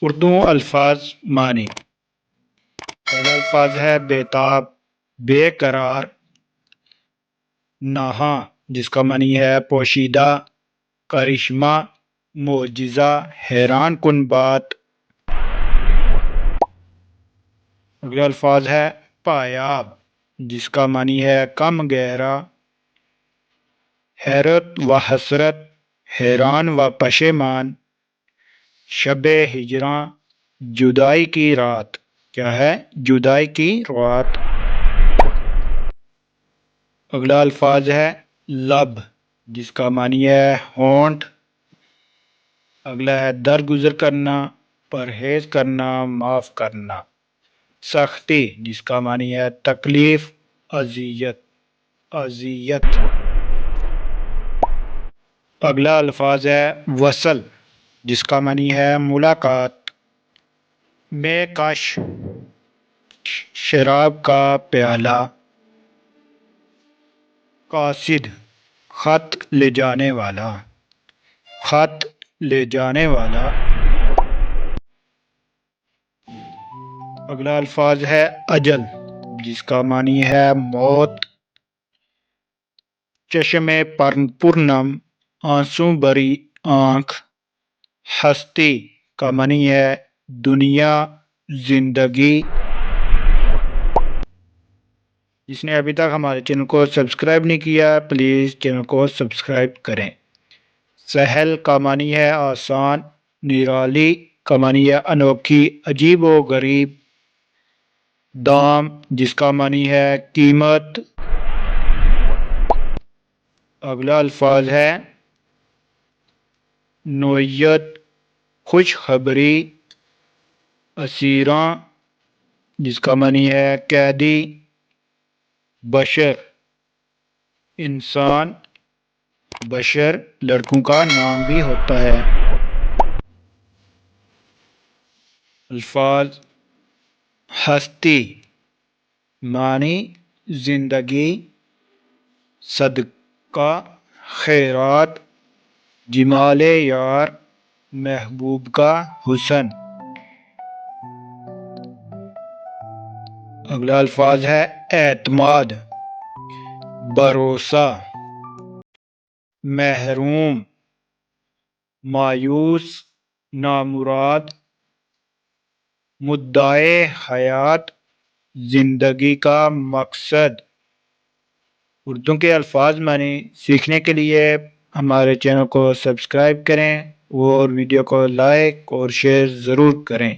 اردو الفاظ معنی پہلا الفاظ ہے بیتاب، بے قرار، نہاں جس کا معنی ہے پوشیدہ، کرشمہ، معجزہ، حیران کن بات۔ اگلا الفاظ ہے پایاب جس کا معنی ہے کم گہرا، حیرت و حسرت، حیران و پشیمان، شب ہجراں، جدائی کی رات۔ کیا ہے؟ جدائی کی رات۔ اگلا الفاظ ہے لب جس کا معنی ہے ہونٹ۔ اگلا ہے درگزر کرنا، پرہیز کرنا، معاف کرنا۔ سختی جس کا معنی ہے تکلیف، اذیت۔ اگلا الفاظ ہے وصل جس کا معنی ہے ملاقات۔ میں کش، شراب کا پیالہ۔ قاصد، خط لے جانے والا، خط لے جانے والا۔ اگلا الفاظ ہے اجل جس کا معنی ہے موت۔ چشم پرنم، آنسو بھری آنکھ۔ ہستی کا معنی ہے دنیا، زندگی۔ جس نے ابھی تک ہمارے چینل کو سبسکرائب نہیں کیا پلیز چینل کو سبسکرائب کریں۔ سہل کا معنی ہے آسان، نرالی کا معنی ہے انوکھی، عجیب و غریب۔ دام جس کا معنی ہے قیمت۔ اگلا الفاظ ہے نوعیت، خوشخبری۔ اسیراں جس کا معنی ہے قیدی۔ بشر، انسان۔ بشر لڑکوں کا نام بھی ہوتا ہے۔ الفاظ ہستی معنی زندگی، صدقہ، خیرات، جمال یار، محبوب کا حسن۔ اگلا الفاظ ہے اعتماد، بھروسہ۔ محروم، مایوس، نامراد۔ مدعے حیات، زندگی کا مقصد۔ اردو کے الفاظ معنی سیکھنے کے لیے ہمارے چینل کو سبسکرائب کریں اور ویڈیو کو لائک اور شیئر ضرور کریں۔